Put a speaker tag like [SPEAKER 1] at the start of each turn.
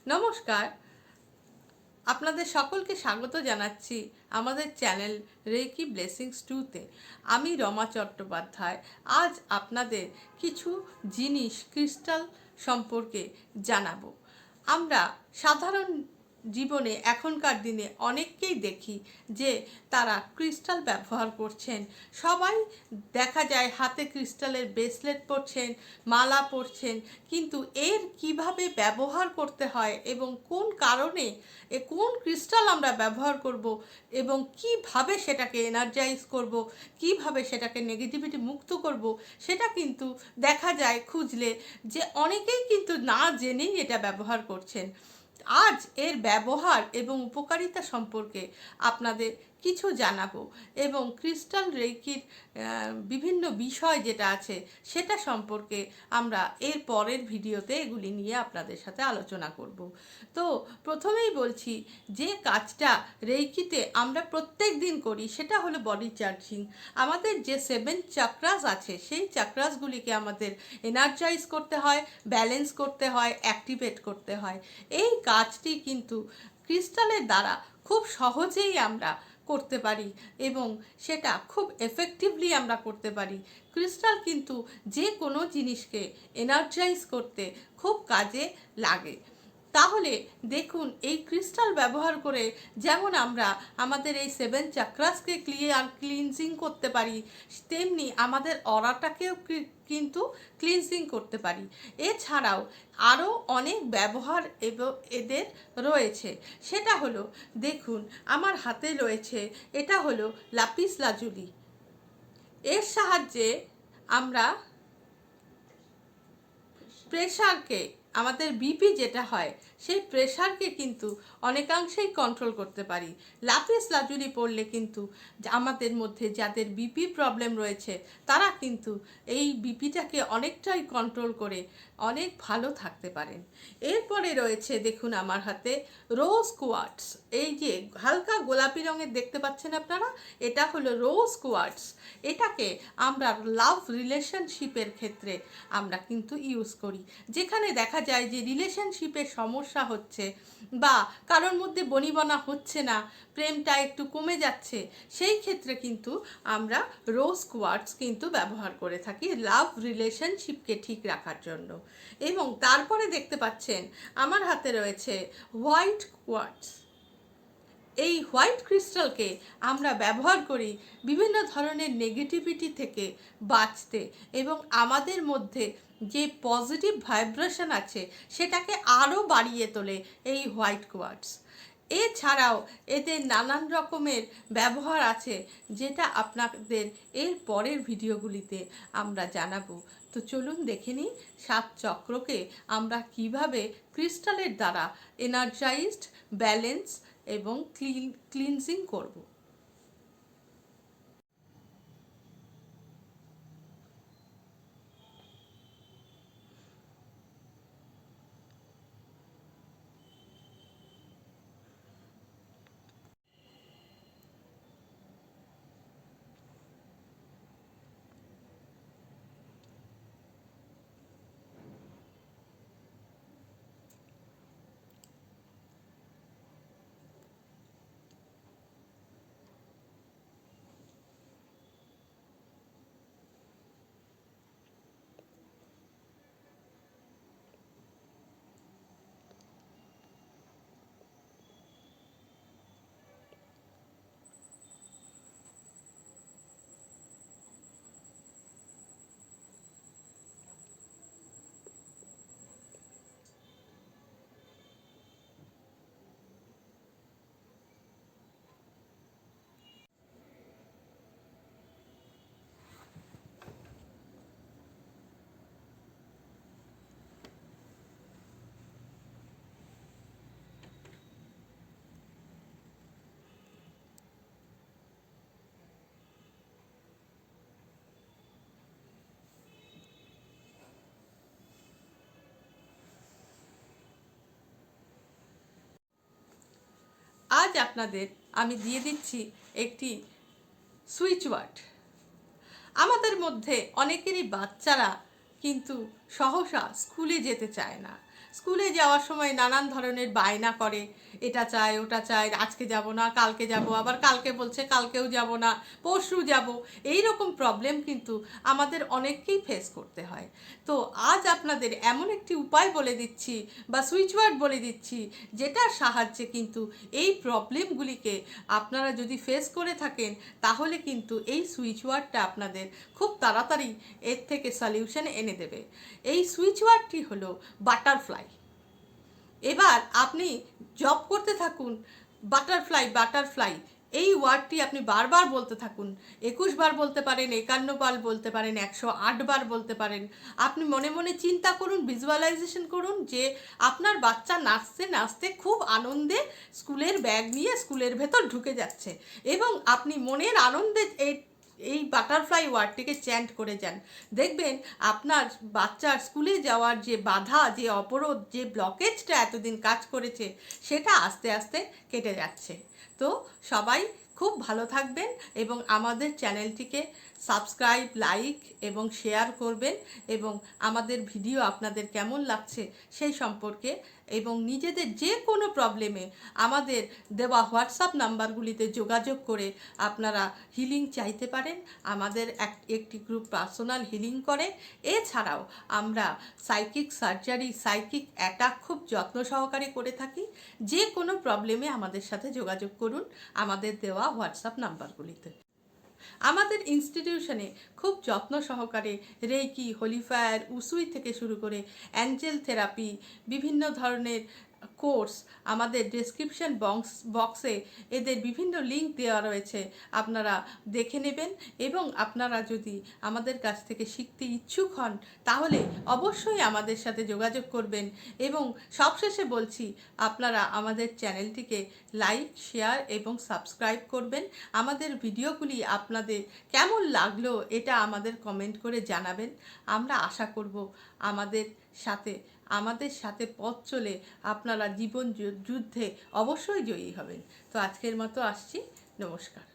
[SPEAKER 1] নমস্কার, আপনাদের সকলকে স্বাগত জানাচ্ছি আমাদের চ্যানেল রেকি ব্লেসিংস 2-তে। আমি রমা চট্টোপাধ্যায়। আজ আপনাদের কিছু জিনিস ক্রিস্টাল সম্পর্কে জানাবো। আমরা সাধারণ জীবনে এখনকার দিনে অনেককেই দেখি যে তারা ক্রিস্টাল ব্যবহার করছেন। সবাই দেখা যায় হাতে ক্রিস্টালের ব্রেসলেট পরছেন, মালা পরছেন, কিন্তু এর কিভাবে ব্যবহার করতে হয় এবং কোন কারণে কোন ক্রিস্টাল আমরা ব্যবহার করব এবং কিভাবে সেটাকে এনার্জাইজ করব, কিভাবে সেটাকে নেগেটিভিটি মুক্ত করব, সেটা কিন্তু দেখা যায় খুঁজলে যে অনেকেই কিন্তু না জেনেই এটা ব্যবহার করছেন। আজ এর ব্যবহার এবং উপকারিতা সম্পর্কে আপনাদের কিছু জানাবো এবং ক্রিস্টাল রেকির বিভিন্ন বিষয় যেটা আছে সেটা সম্পর্কে আমরা এর পরের ভিডিওতে এগুলি নিয়ে আপনাদের সাথে আলোচনা করব। তো প্রথমেই বলছি যে কাজটা রেকিতে আমরা প্রত্যেক দিন করি সেটা হলো বডি চার্জিং। আমাদের যে 7 চাক্রাস আছে সেই চাক্রাসগুলিকে আমাদের এনার্জাইজ করতে হয়, ব্যালেন্স করতে হয়, অ্যাক্টিভেট করতে হয়। এই কাজটি কিন্তু ক্রিস্টালের দ্বারা খুব সহজেই আমরা করতে পারি এবং সেটা খুব এফেক্টিভলি আমরা করতে পারি। ক্রিস্টাল কিন্তু যে কোনো জিনিসকে এনার্জাইজ করতে খুব কাজে লাগে। তাহলে দেখুন, এই ক্রিস্টাল ব্যবহার করে যেমন আমরা আমাদের এই 7 চাক্রাসকে ক্লিনজিং করতে পারি, তেমনি আমাদের অরাটাকেও কিন্তু ক্লিনজিং করতে পারি। এছাড়াও আরও অনেক ব্যবহার এদের রয়েছে। সেটা হলো, দেখুন আমার হাতে রয়েছে, এটা হলো লাপিস লাজুলি। এর সাহায্যে আমরা প্রেশারকে, আমাদের বিপি যেটা হয় সেই প্রেশারকে কিন্তু অনেকাংশেই কন্ট্রোল করতে পারি। লাপিস লাজুলি পড়লে কিন্তু আমাদের মধ্যে যাদের বিপি প্রবলেম রয়েছে তারা কিন্তু এই বিপিটাকে অনেকটাই কন্ট্রোল করে অনেক ভালো থাকতে পারেন। এরপরে রয়েছে, দেখুন আমার হাতে রোজ কোয়ার্টস। এই যে হালকা গোলাপি রঙের দেখতে পাচ্ছেন আপনারা, এটা হলো রোজ কোয়ার্টস। এটাকে আমরা লাভ রিলেশনশিপের ক্ষেত্রে আমরা কিন্তু ইউজ করি। যেখানে দেখা যায় যে রিলেশনশিপের সমস্যা হচ্ছে বা কারোর মধ্যে বনিবনা হচ্ছে না, প্রেমটা একটু কমে যাচ্ছে, সেই ক্ষেত্রে কিন্তু আমরা রোজ কোয়ার্টস কিন্তু ব্যবহার করে থাকি লাভ রিলেশনশিপকে ঠিক রাখার জন্য। এবং তারপরে দেখতে পাচ্ছেন আমার হাতে রয়েছে হোয়াইট কোয়ার্টস। এই হোয়াইট ক্রিস্টালকে আমরা ব্যবহার করি বিভিন্ন ধরনের নেগেটিভিটি থেকে বাঁচতে এবং আমাদের মধ্যে যে পজিটিভ ভাইব্রেশন আছে সেটাকে আরও বাড়িয়ে তোলে এই হোয়াইট কোয়ার্টস। এছাড়াও এদের নানান রকমের ব্যবহার আছে যেটা আপনাদের এর পরের ভিডিওগুলিতে আমরা জানাবো। তো চলুন দেখে নিই 7 চক্রকে আমরা কিভাবে ক্রিস্টালের দ্বারা এনার্জাইজড, ব্যালেন্স এবং ক্লিনজিং করব। আজ আপনাদের আমি দিয়ে দিচ্ছি একটি সুইচ ওয়ার্ড। আমাদের মধ্যে অনেকেরই বাচ্চারা কিন্তু সহসা স্কুলে যেতে চায় না, স্কুলে যাওয়ার সময় নানান ধরনের বায়না করে, এটা চাই ওটা চাই, আজকে যাব না কালকে যাব, আবার কালকে বলছে কালকেও যাব না পরশু যাব। এই রকম প্রবলেম কিন্তু আমাদের অনেককেই ফেস করতে হয়। তো আজ আপনাদের এমন একটি উপায় বলে দিচ্ছি বা সুইচ ওয়ার্ড বলে দিচ্ছি, যেটার সাহায্যে কিন্তু এই প্রবলেমগুলিকে আপনারা যদি ফেস করে থাকেন, তাহলে কিন্তু এই সুইচ ওয়ার্ডটা আপনাদের খুব তাড়াতাড়ি এর থেকে সলিউশন এনে দেবে। এই সুইচ ওয়ার্ডটি হলো বাটারফ্লাই। এবার আপনি জব করতে থাকুন, বাটারফ্লাই বাটারফ্লাই এই ওয়ার্ডটি আপনি বারবার বলতে থাকুন। 21 বার বলতে পারেন, 51 বার বলতে পারেন, 108 বার বলতে পারেন। আপনি মনে মনে চিন্তা করুন, ভিজুয়ালাইজেশন করুন যে আপনার বাচ্চা নাচতে নাচতে খুব আনন্দে স্কুলের ব্যাগ নিয়ে স্কুলের ভেতর ঢুকে যাচ্ছে, এবং আপনি মনের আনন্দে এই বাটারফ্লাই ওয়ার্ডটিকে চ্যান্ট করে যান। দেখবেন আপনার বাচ্চার স্কুলে যাওয়ার যে বাধা, যে অবরোধ, যে ব্লকেজটা এতদিন কাজ করেছে, সেটা আস্তে আস্তে কেটে যাচ্ছে। তো সবাই খুব ভালো থাকবেন এবং আমাদের চ্যানেলটিকে সাবস্ক্রাইব, লাইক এবং শেয়ার করবেন, এবং আমাদের ভিডিও আপনাদের কেমন লাগছে সেই সম্পর্কে, এবং নিজেদের যে কোনো প্রবলেমে আমাদের দেওয়া হোয়াটসঅ্যাপ নাম্বারগুলিতে যোগাযোগ করে আপনারা হিলিং চাইতে পারেন। আমাদের একটি গ্রুপ পার্সোনাল হিলিং করে। এছাড়াও আমরা সাইকিক সার্জারি, সাইকিক অ্যাটাক খুব যত্ন সহকারে করে থাকি। যে কোনো প্রবলেমে আমাদের সাথে যোগাযোগ করুন আমাদের দেওয়া হোয়াটসঅ্যাপ নাম্বারগুলিতে। আমাদের ইনস্টিটিউশনে খুব যত্ন সহকারে রেইকি, হোলিফায়ার, উসুই থেকে শুরু করে অ্যাঞ্জেল থেরাপি, বিভিন্ন ধরনের কোর্স আমাদের ডেসক্রিপশন বক্সে এদের বিভিন্ন লিঙ্ক দেওয়া রয়েছে, আপনারা দেখে নেবেন। এবং আপনারা যদি আমাদের কাছ থেকে শিখতে ইচ্ছুক হন, তাহলে অবশ্যই আমাদের সাথে যোগাযোগ করবেন। এবং সবশেষে বলছি, আপনারা আমাদের চ্যানেলটিকে লাইক, শেয়ার এবং সাবস্ক্রাইব করবেন। আমাদের ভিডিওগুলি আপনাদের কেমন লাগলো এটা আমাদের কমেন্ট করে জানাবেন। আমরা আশা করব আমাদের সাথে পথ চলে আপনারা জীবন যুদ্ধে অবশ্যই জয়ী হবেন। তো আজকের মতো আসছি, নমস্কার।